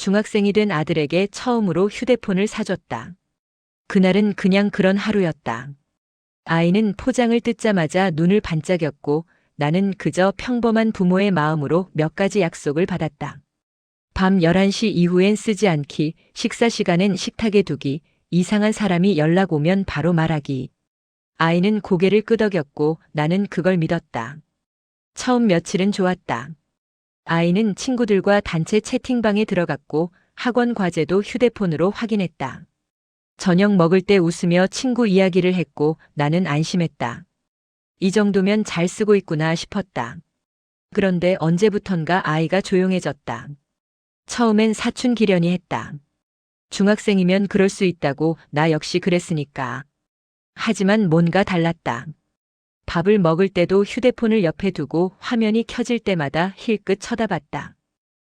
중학생이 된 아들에게 처음으로 휴대폰을 사줬다. 그날은 그냥 그런 하루였다. 아이는 포장을 뜯자마자 눈을 반짝였고 나는 그저 평범한 부모의 마음으로 몇 가지 약속을 받았다. 밤 11시 이후엔 쓰지 않기, 식사 시간엔 식탁에 두기, 이상한 사람이 연락 오면 바로 말하기. 아이는 고개를 끄덕였고 나는 그걸 믿었다. 처음 며칠은 좋았다. 아이는 친구들과 단체 채팅방에 들어갔고 학원 과제도 휴대폰으로 확인했다. 저녁 먹을 때 웃으며 친구 이야기를 했고 나는 안심했다. 이 정도면 잘 쓰고 있구나 싶었다. 그런데 언제부턴가 아이가 조용해졌다. 처음엔 사춘 기련이 했다. 중학생이면 그럴 수 있다고 나 역시 그랬으니까. 하지만 뭔가 달랐다. 밥을 먹을 때도 휴대폰을 옆에 두고 화면이 켜질 때마다 힐끗 쳐다봤다.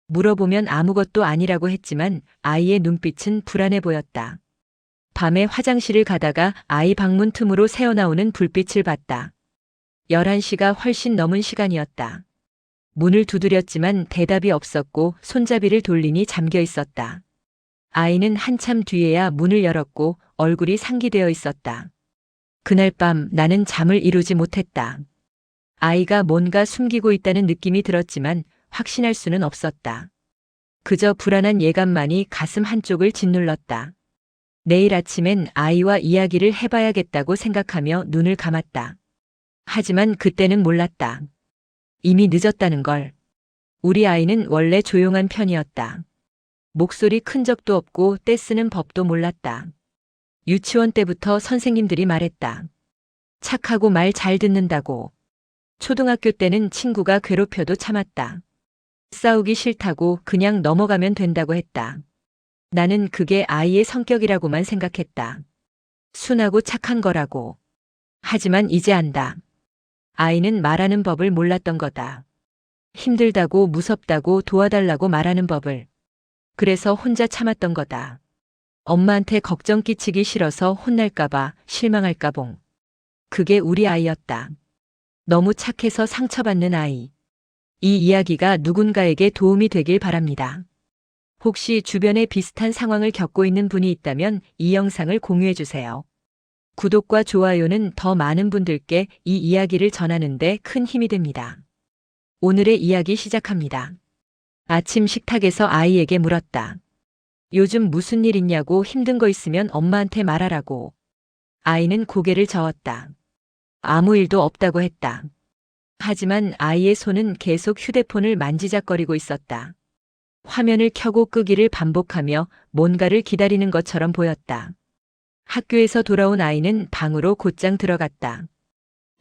물어보면 아무것도 아니라고 했지만 아이의 눈빛은 불안해 보였다. 밤에 화장실을 가다가 아이 방문 틈으로 새어나오는 불빛을 봤다. 11시가 훨씬 넘은 시간이었다. 문을 두드렸지만 대답이 없었고 손잡이를 돌리니 잠겨 있었다. 아이는 한참 뒤에야 문을 열었고 얼굴이 상기되어 있었다. 그날 밤 나는 잠을 이루지 못했다. 아이가 뭔가 숨기고 있다는 느낌이 들었지만 확신할 수는 없었다. 그저 불안한 예감만이 가슴 한쪽을 짓눌렀다. 내일 아침엔 아이와 이야기를 해봐야겠다고 생각하며 눈을 감았다. 하지만 그때는 몰랐다. 이미 늦었다는 걸. 우리 아이는 원래 조용한 편이었다. 목소리 큰 적도 없고 떼쓰는 법도 몰랐다. 유치원 때부터 선생님들이 말했다. 착하고 말 잘 듣는다고. 초등학교 때는 친구가 괴롭혀도 참았다. 싸우기 싫다고 그냥 넘어가면 된다고 했다. 나는 그게 아이의 성격이라고만 생각했다. 순하고 착한 거라고. 하지만 이제 안다. 아이는 말하는 법을 몰랐던 거다. 힘들다고 무섭다고 도와달라고 말하는 법을. 그래서 혼자 참았던 거다. 엄마한테 걱정 끼치기 싫어서 혼날까봐 실망할까 봉. 그게 우리 아이였다. 너무 착해서 상처받는 아이. 이 이야기가 누군가에게 도움이 되길 바랍니다. 혹시 주변에 비슷한 상황을 겪고 있는 분이 있다면 이 영상을 공유해 주세요. 구독과 좋아요는 더 많은 분들께 이 이야기를 전하는 데 큰 힘이 됩니다. 오늘의 이야기 시작합니다. 아침 식탁에서 아이에게 물었다. 요즘 무슨 일 있냐고 힘든 거 있으면 엄마한테 말하라고. 아이는 고개를 저었다. 아무 일도 없다고 했다. 하지만 아이의 손은 계속 휴대폰을 만지작거리고 있었다. 화면을 켜고 끄기를 반복하며 뭔가를 기다리는 것처럼 보였다. 학교에서 돌아온 아이는 방으로 곧장 들어갔다.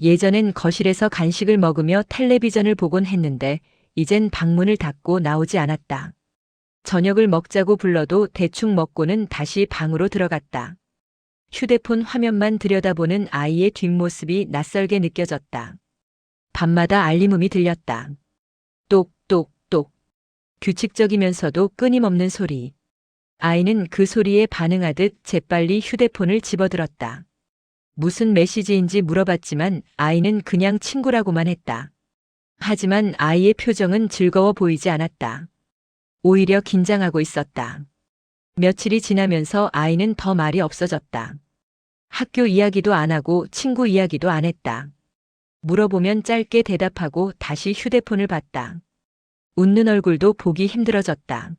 예전엔 거실에서 간식을 먹으며 텔레비전을 보곤 했는데 이젠 방문을 닫고 나오지 않았다. 저녁을 먹자고 불러도 대충 먹고는 다시 방으로 들어갔다. 휴대폰 화면만 들여다보는 아이의 뒷모습이 낯설게 느껴졌다. 밤마다 알림음이 들렸다. 똑똑똑. 규칙적이면서도 끊임없는 소리. 아이는 그 소리에 반응하듯 재빨리 휴대폰을 집어들었다. 무슨 메시지인지 물어봤지만 아이는 그냥 친구라고만 했다. 하지만 아이의 표정은 즐거워 보이지 않았다. 오히려 긴장하고 있었다. 며칠이 지나면서 아이는 더 말이 없어졌다. 학교 이야기도 안 하고 친구 이야기도 안 했다. 물어보면 짧게 대답하고 다시 휴대폰을 봤다. 웃는 얼굴도 보기 힘들어졌다.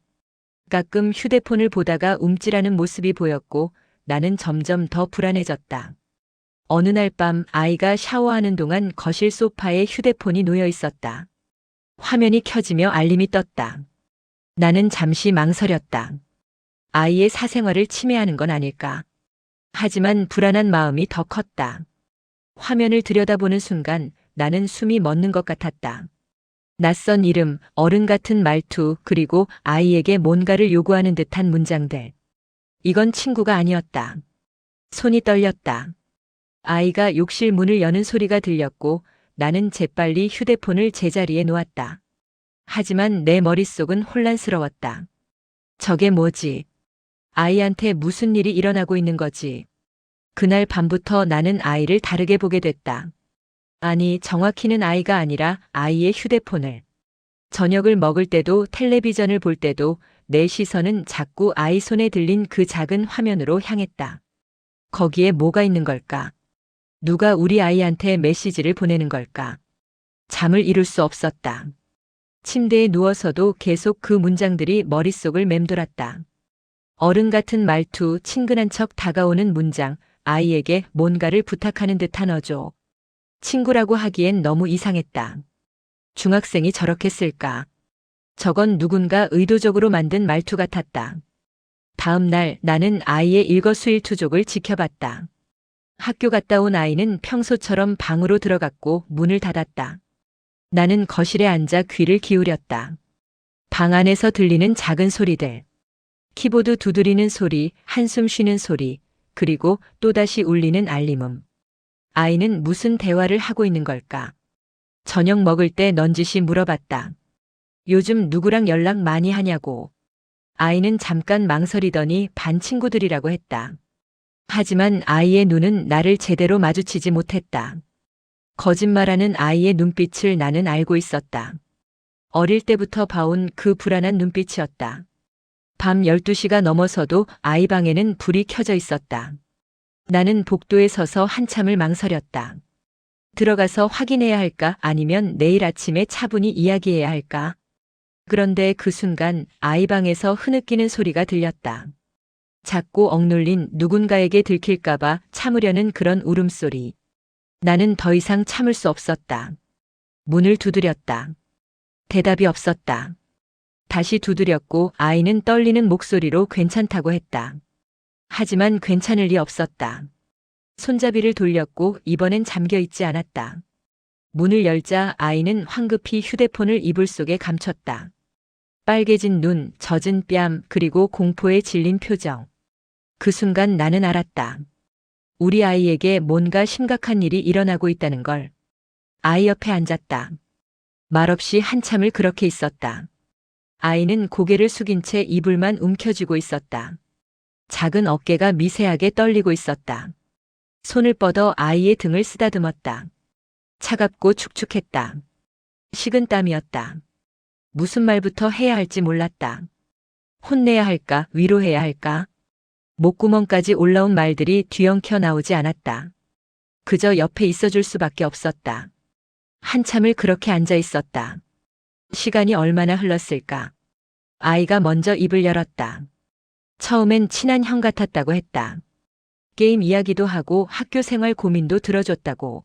가끔 휴대폰을 보다가 움찔하는 모습이 보였고 나는 점점 더 불안해졌다. 어느 날 밤 아이가 샤워하는 동안 거실 소파에 휴대폰이 놓여 있었다. 화면이 켜지며 알림이 떴다. 나는 잠시 망설였다. 아이의 사생활을 침해하는 건 아닐까. 하지만 불안한 마음이 더 컸다. 화면을 들여다보는 순간 나는 숨이 멎는 것 같았다. 낯선 이름, 어른 같은 말투, 그리고 아이에게 뭔가를 요구하는 듯한 문장들. 이건 친구가 아니었다. 손이 떨렸다. 아이가 욕실 문을 여는 소리가 들렸고 나는 재빨리 휴대폰을 제자리에 놓았다. 하지만 내 머릿속은 혼란스러웠다. 저게 뭐지? 아이한테 무슨 일이 일어나고 있는 거지? 그날 밤부터 나는 아이를 다르게 보게 됐다. 아니, 정확히는 아이가 아니라 아이의 휴대폰을. 저녁을 먹을 때도 텔레비전을 볼 때도 내 시선은 자꾸 아이 손에 들린 그 작은 화면으로 향했다. 거기에 뭐가 있는 걸까? 누가 우리 아이한테 메시지를 보내는 걸까? 잠을 이룰 수 없었다. 침대에 누워서도 계속 그 문장들이 머릿속을 맴돌았다. 어른 같은 말투, 친근한 척 다가오는 문장, 아이에게 뭔가를 부탁하는 듯한 어조. 친구라고 하기엔 너무 이상했다. 중학생이 저렇게 쓸까? 저건 누군가 의도적으로 만든 말투 같았다. 다음 날 나는 아이의 일거수일투족을 지켜봤다. 학교 갔다 온 아이는 평소처럼 방으로 들어갔고 문을 닫았다. 나는 거실에 앉아 귀를 기울였다. 방 안에서 들리는 작은 소리들. 키보드 두드리는 소리, 한숨 쉬는 소리, 그리고 또다시 울리는 알림음. 아이는 무슨 대화를 하고 있는 걸까? 저녁 먹을 때 넌지시 물어봤다. 요즘 누구랑 연락 많이 하냐고. 아이는 잠깐 망설이더니 반 친구들이라고 했다. 하지만 아이의 눈은 나를 제대로 마주치지 못했다. 거짓말하는 아이의 눈빛을 나는 알고 있었다. 어릴 때부터 봐온 그 불안한 눈빛이었다. 밤 12시가 넘어서도 아이 방에는 불이 켜져 있었다. 나는 복도에 서서 한참을 망설였다. 들어가서 확인해야 할까 아니면 내일 아침에 차분히 이야기해야 할까? 그런데 그 순간 아이 방에서 흐느끼는 소리가 들렸다. 작고 억눌린 누군가에게 들킬까봐 참으려는 그런 울음소리. 나는 더 이상 참을 수 없었다. 문을 두드렸다. 대답이 없었다. 다시 두드렸고 아이는 떨리는 목소리로 괜찮다고 했다. 하지만 괜찮을 리 없었다. 손잡이를 돌렸고 이번엔 잠겨 있지 않았다. 문을 열자 아이는 황급히 휴대폰을 이불 속에 감췄다. 빨개진 눈, 젖은 뺨, 그리고 공포에 질린 표정. 그 순간 나는 알았다. 우리 아이에게 뭔가 심각한 일이 일어나고 있다는 걸. 아이 옆에 앉았다. 말없이 한참을 그렇게 있었다. 아이는 고개를 숙인 채 이불만 움켜쥐고 있었다. 작은 어깨가 미세하게 떨리고 있었다. 손을 뻗어 아이의 등을 쓰다듬었다. 차갑고 축축했다. 식은 땀이었다. 무슨 말부터 해야 할지 몰랐다. 혼내야 할까, 위로해야 할까? 목구멍까지 올라온 말들이 뒤엉켜 나오지 않았다. 그저 옆에 있어줄 수밖에 없었다. 한참을 그렇게 앉아 있었다. 시간이 얼마나 흘렀을까? 아이가 먼저 입을 열었다. 처음엔 친한 형 같았다고 했다. 게임 이야기도 하고 학교 생활 고민도 들어줬다고.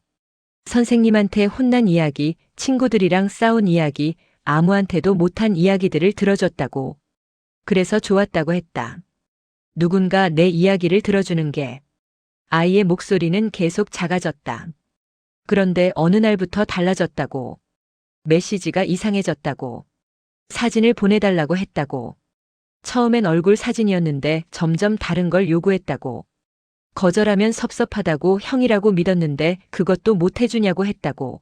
선생님한테 혼난 이야기, 친구들이랑 싸운 이야기, 아무한테도 못한 이야기들을 들어줬다고. 그래서 좋았다고 했다. 누군가 내 이야기를 들어주는 게. 아이의 목소리는 계속 작아졌다. 그런데 어느 날부터 달라졌다고. 메시지가 이상해졌다고. 사진을 보내달라고 했다고. 처음엔 얼굴 사진이었는데 점점 다른 걸 요구했다고. 거절하면 섭섭하다고 형이라고 믿었는데 그것도 못 해주냐고 했다고.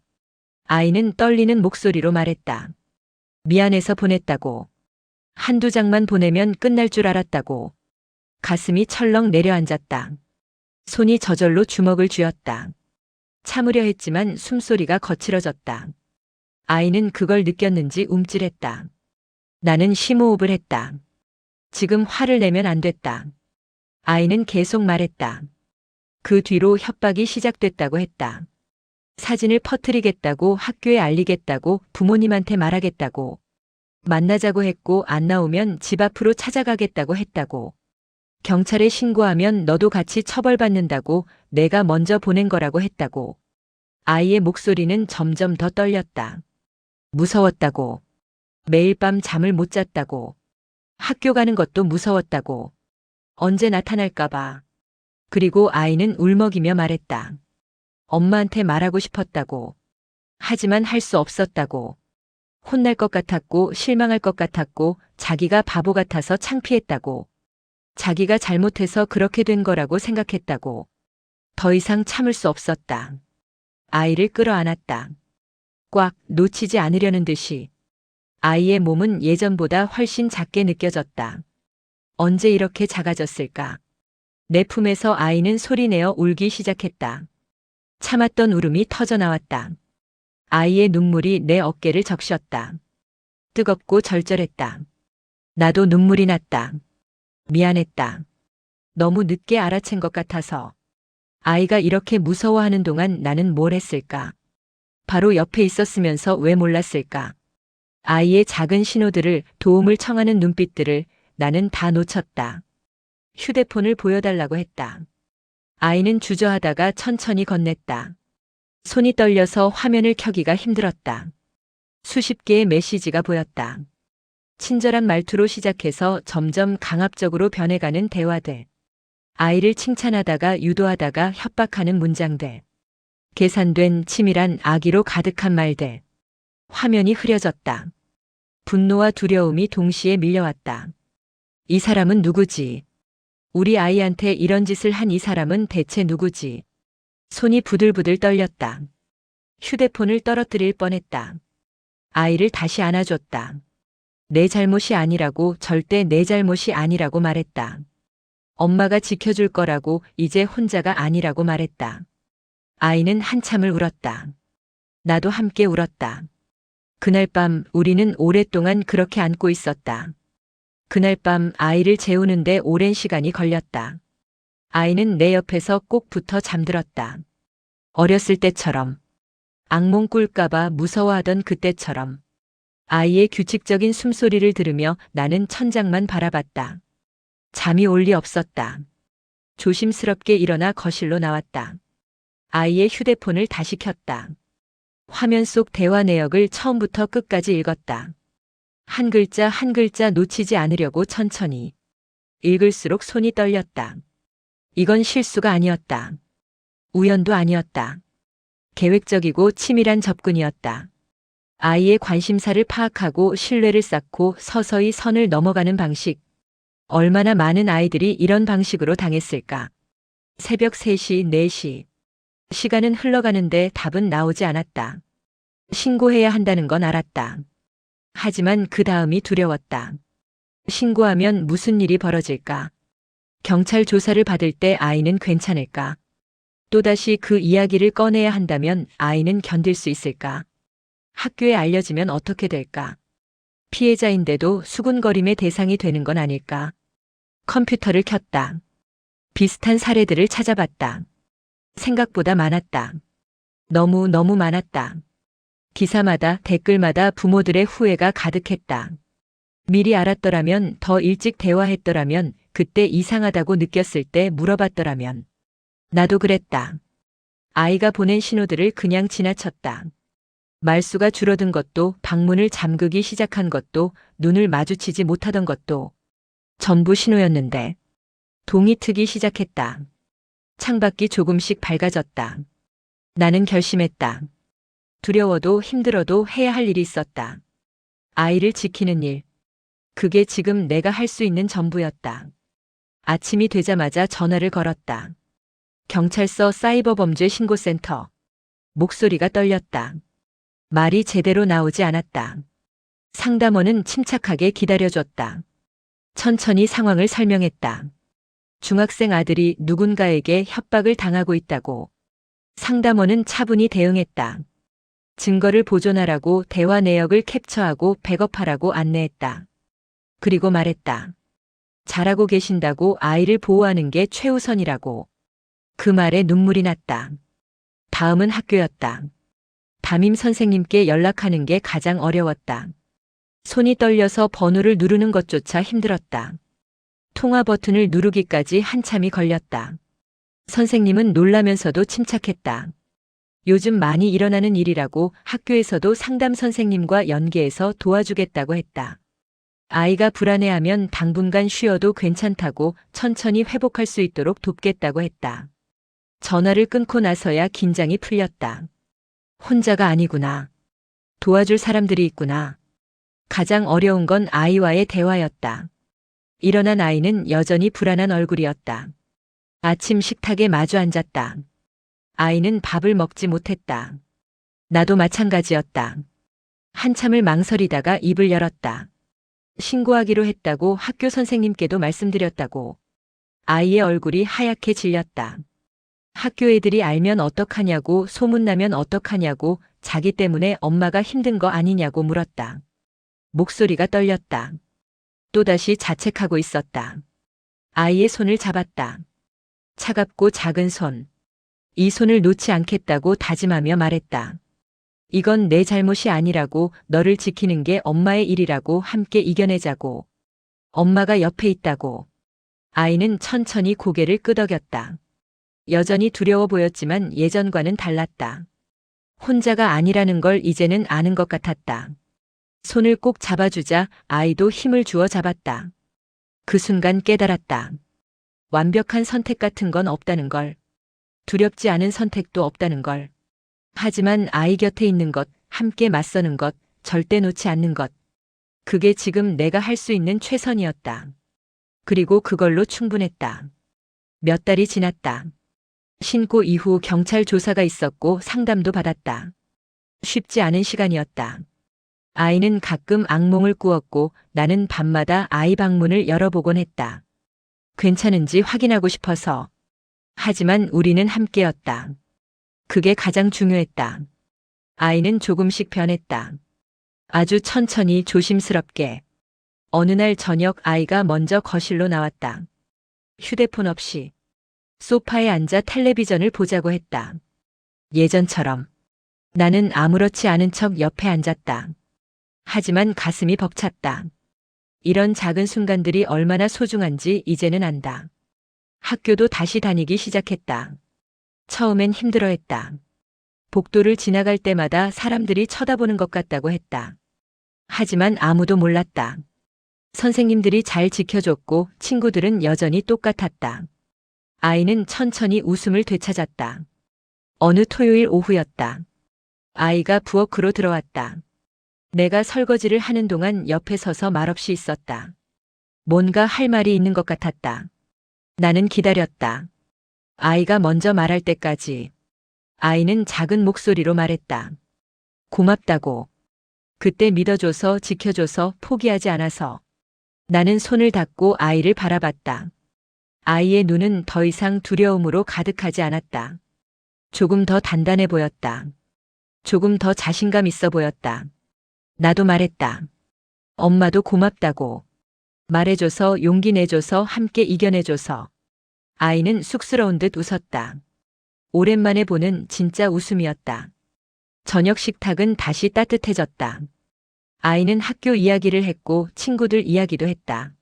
아이는 떨리는 목소리로 말했다. 미안해서 보냈다고. 한두 장만 보내면 끝날 줄 알았다고. 가슴이 철렁 내려앉았다. 손이 저절로 주먹을 쥐었다. 참으려 했지만 숨소리가 거칠어졌다. 아이는 그걸 느꼈는지 움찔했다. 나는 심호흡을 했다. 지금 화를 내면 안 됐다. 아이는 계속 말했다. 그 뒤로 협박이 시작됐다고 했다. 사진을 퍼뜨리겠다고, 학교에 알리겠다고, 부모님한테 말하겠다고. 만나자고 했고 안 나오면 집 앞으로 찾아가겠다고 했다고. 경찰에 신고하면 너도 같이 처벌받는다고, 내가 먼저 보낸 거라고 했다고. 아이의 목소리는 점점 더 떨렸다. 무서웠다고. 매일 밤 잠을 못 잤다고. 학교 가는 것도 무서웠다고. 언제 나타날까봐. 그리고 아이는 울먹이며 말했다. 엄마한테 말하고 싶었다고. 하지만 할 수 없었다고. 혼날 것 같았고 실망할 것 같았고 자기가 바보 같아서 창피했다고. 자기가 잘못해서 그렇게 된 거라고 생각했다고. 더 이상 참을 수 없었다. 아이를 끌어안았다. 꽉 놓치지 않으려는 듯이. 아이의 몸은 예전보다 훨씬 작게 느껴졌다. 언제 이렇게 작아졌을까? 내 품에서 아이는 소리내어 울기 시작했다. 참았던 울음이 터져나왔다. 아이의 눈물이 내 어깨를 적셨다. 뜨겁고 절절했다. 나도 눈물이 났다. 미안했다. 너무 늦게 알아챈 것 같아서. 아이가 이렇게 무서워하는 동안 나는 뭘 했을까? 바로 옆에 있었으면서 왜 몰랐을까? 아이의 작은 신호들을, 도움을 청하는 눈빛들을 나는 다 놓쳤다. 휴대폰을 보여달라고 했다. 아이는 주저하다가 천천히 건넸다. 손이 떨려서 화면을 켜기가 힘들었다. 수십 개의 메시지가 보였다. 친절한 말투로 시작해서 점점 강압적으로 변해가는 대화들. 아이를 칭찬하다가 유도하다가 협박하는 문장들. 계산된 치밀한 악의로 가득한 말들. 화면이 흐려졌다. 분노와 두려움이 동시에 밀려왔다. 이 사람은 누구지? 우리 아이한테 이런 짓을 한 이 사람은 대체 누구지? 손이 부들부들 떨렸다. 휴대폰을 떨어뜨릴 뻔했다. 아이를 다시 안아줬다. 내 잘못이 아니라고, 절대 내 잘못이 아니라고 말했다. 엄마가 지켜줄 거라고, 이제 혼자가 아니라고 말했다. 아이는 한참을 울었다. 나도 함께 울었다. 그날 밤 우리는 오랫동안 그렇게 안고 있었다. 그날 밤 아이를 재우는데 오랜 시간이 걸렸다. 아이는 내 옆에서 꼭 붙어 잠들었다. 어렸을 때처럼. 악몽 꿀까봐 무서워하던 그때처럼. 아이의 규칙적인 숨소리를 들으며 나는 천장만 바라봤다. 잠이 올 리 없었다. 조심스럽게 일어나 거실로 나왔다. 아이의 휴대폰을 다시 켰다. 화면 속 대화 내역을 처음부터 끝까지 읽었다. 한 글자 한 글자 놓치지 않으려고 천천히. 읽을수록 손이 떨렸다. 이건 실수가 아니었다. 우연도 아니었다. 계획적이고 치밀한 접근이었다. 아이의 관심사를 파악하고 신뢰를 쌓고 서서히 선을 넘어가는 방식. 얼마나 많은 아이들이 이런 방식으로 당했을까? 새벽 3시, 4시. 시간은 흘러가는데 답은 나오지 않았다. 신고해야 한다는 건 알았다. 하지만 그 다음이 두려웠다. 신고하면 무슨 일이 벌어질까? 경찰 조사를 받을 때 아이는 괜찮을까? 또다시 그 이야기를 꺼내야 한다면 아이는 견딜 수 있을까? 학교에 알려지면 어떻게 될까? 피해자인데도 수군거림의 대상이 되는 건 아닐까? 컴퓨터를 켰다. 비슷한 사례들을 찾아봤다. 생각보다 많았다. 너무 많았다. 기사마다 댓글마다 부모들의 후회가 가득했다. 미리 알았더라면, 더 일찍 대화했더라면, 그때 이상하다고 느꼈을 때 물어봤더라면. 나도 그랬다. 아이가 보낸 신호들을 그냥 지나쳤다. 말수가 줄어든 것도, 방문을 잠그기 시작한 것도, 눈을 마주치지 못하던 것도 전부 신호였는데. 동이 트기 시작했다. 창밖이 조금씩 밝아졌다. 나는 결심했다. 두려워도 힘들어도 해야 할 일이 있었다. 아이를 지키는 일. 그게 지금 내가 할 수 있는 전부였다. 아침이 되자마자 전화를 걸었다. 경찰서 사이버범죄 신고센터. 목소리가 떨렸다. 말이 제대로 나오지 않았다. 상담원은 침착하게 기다려줬다. 천천히 상황을 설명했다. 중학생 아들이 누군가에게 협박을 당하고 있다고. 상담원은 차분히 대응했다. 증거를 보존하라고, 대화 내역을 캡처하고 백업하라고 안내했다. 그리고 말했다. 잘하고 계신다고, 아이를 보호하는 게 최우선이라고. 그 말에 눈물이 났다. 다음은 학교였다. 담임 선생님께 연락하는 게 가장 어려웠다. 손이 떨려서 번호를 누르는 것조차 힘들었다. 통화 버튼을 누르기까지 한참이 걸렸다. 선생님은 놀라면서도 침착했다. 요즘 많이 일어나는 일이라고, 학교에서도 상담 선생님과 연계해서 도와주겠다고 했다. 아이가 불안해하면 당분간 쉬어도 괜찮다고, 천천히 회복할 수 있도록 돕겠다고 했다. 전화를 끊고 나서야 긴장이 풀렸다. 혼자가 아니구나. 도와줄 사람들이 있구나. 가장 어려운 건 아이와의 대화였다. 일어난 아이는 여전히 불안한 얼굴이었다. 아침 식탁에 마주 앉았다. 아이는 밥을 먹지 못했다. 나도 마찬가지였다. 한참을 망설이다가 입을 열었다. 신고하기로 했다고, 학교 선생님께도 말씀드렸다고. 아이의 얼굴이 하얗게 질렸다. 학교 애들이 알면 어떡하냐고, 소문나면 어떡하냐고, 자기 때문에 엄마가 힘든 거 아니냐고 물었다. 목소리가 떨렸다. 또다시 자책하고 있었다. 아이의 손을 잡았다. 차갑고 작은 손. 이 손을 놓지 않겠다고 다짐하며 말했다. 이건 내 잘못이 아니라고, 너를 지키는 게 엄마의 일이라고, 함께 이겨내자고. 엄마가 옆에 있다고. 아이는 천천히 고개를 끄덕였다. 여전히 두려워 보였지만 예전과는 달랐다. 혼자가 아니라는 걸 이제는 아는 것 같았다. 손을 꼭 잡아주자 아이도 힘을 주어 잡았다. 그 순간 깨달았다. 완벽한 선택 같은 건 없다는 걸. 두렵지 않은 선택도 없다는 걸. 하지만 아이 곁에 있는 것, 함께 맞서는 것, 절대 놓지 않는 것. 그게 지금 내가 할 수 있는 최선이었다. 그리고 그걸로 충분했다. 몇 달이 지났다. 신고 이후 경찰 조사가 있었고 상담도 받았다. 쉽지 않은 시간이었다. 아이는 가끔 악몽을 꾸었고 나는 밤마다 아이 방문을 열어보곤 했다. 괜찮은지 확인하고 싶어서. 하지만 우리는 함께였다. 그게 가장 중요했다. 아이는 조금씩 변했다. 아주 천천히 조심스럽게. 어느 날 저녁 아이가 먼저 거실로 나왔다. 휴대폰 없이. 소파에 앉아 텔레비전을 보자고 했다. 예전처럼. 나는 아무렇지 않은 척 옆에 앉았다. 하지만 가슴이 벅찼다. 이런 작은 순간들이 얼마나 소중한지 이제는 안다. 학교도 다시 다니기 시작했다. 처음엔 힘들어했다. 복도를 지나갈 때마다 사람들이 쳐다보는 것 같다고 했다. 하지만 아무도 몰랐다. 선생님들이 잘 지켜줬고 친구들은 여전히 똑같았다. 아이는 천천히 웃음을 되찾았다. 어느 토요일 오후였다. 아이가 부엌으로 들어왔다. 내가 설거지를 하는 동안 옆에 서서 말없이 있었다. 뭔가 할 말이 있는 것 같았다. 나는 기다렸다. 아이가 먼저 말할 때까지. 아이는 작은 목소리로 말했다. 고맙다고. 그때 믿어줘서, 지켜줘서, 포기하지 않아서. 나는 손을 닫고 아이를 바라봤다. 아이의 눈은 더 이상 두려움으로 가득하지 않았다. 조금 더 단단해 보였다. 조금 더 자신감 있어 보였다. 나도 말했다. 엄마도 고맙다고. 말해줘서, 용기 내줘서, 함께 이겨내줘서. 아이는 쑥스러운 듯 웃었다. 오랜만에 보는 진짜 웃음이었다. 저녁 식탁은 다시 따뜻해졌다. 아이는 학교 이야기를 했고 친구들 이야기도 했다.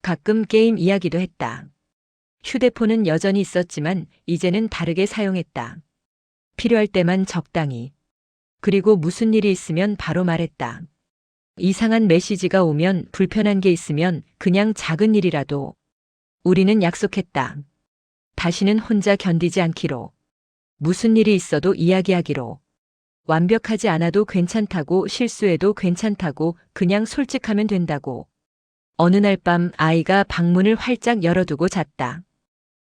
가끔 게임 이야기도 했다. 휴대폰은 여전히 있었지만 이제는 다르게 사용했다. 필요할 때만 적당히. 그리고 무슨 일이 있으면 바로 말했다. 이상한 메시지가 오면, 불편한 게 있으면 그냥 작은 일이라도. 우리는 약속했다. 다시는 혼자 견디지 않기로. 무슨 일이 있어도 이야기하기로. 완벽하지 않아도 괜찮다고, 실수해도 괜찮다고, 그냥 솔직하면 된다고. 어느 날 밤 아이가 방문을 활짝 열어두고 잤다.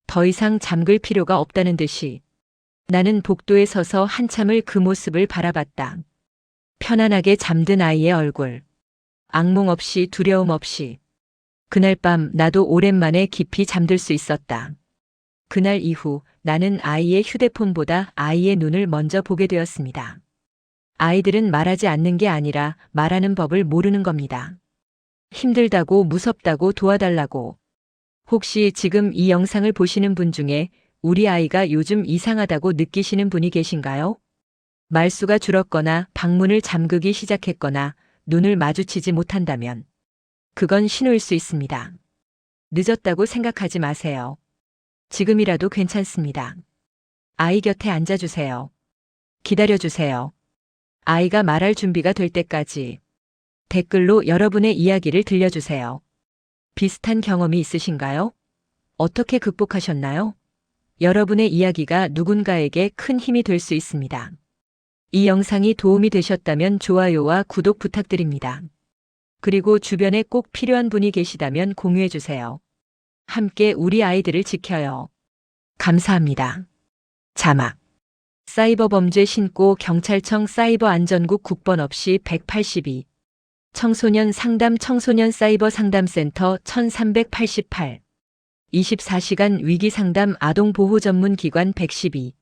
더 이상 잠글 필요가 없다는 듯이. 나는 복도에 서서 한참을 그 모습을 바라봤다. 편안하게 잠든 아이의 얼굴. 악몽 없이, 두려움 없이. 그날 밤 나도 오랜만에 깊이 잠들 수 있었다. 그날 이후 나는 아이의 휴대폰보다 아이의 눈을 먼저 보게 되었습니다. 아이들은 말하지 않는 게 아니라 말하는 법을 모르는 겁니다. 힘들다고, 무섭다고, 도와달라고. 혹시 지금 이 영상을 보시는 분 중에 우리 아이가 요즘 이상하다고 느끼시는 분이 계신가요? 말수가 줄었거나 방문을 잠그기 시작했거나 눈을 마주치지 못한다면 그건 신호일 수 있습니다. 늦었다고 생각하지 마세요. 지금이라도 괜찮습니다. 아이 곁에 앉아주세요. 기다려주세요. 아이가 말할 준비가 될 때까지. 댓글로 여러분의 이야기를 들려주세요. 비슷한 경험이 있으신가요? 어떻게 극복하셨나요? 여러분의 이야기가 누군가에게 큰 힘이 될 수 있습니다. 이 영상이 도움이 되셨다면 좋아요와 구독 부탁드립니다. 그리고 주변에 꼭 필요한 분이 계시다면 공유해주세요. 함께 우리 아이들을 지켜요. 감사합니다. 자막. 사이버 범죄 신고 경찰청 사이버 안전국 국번 없이 182. 청소년 상담 청소년 사이버 상담센터 1388. 24시간 위기 상담 아동 보호 전문 기관 112.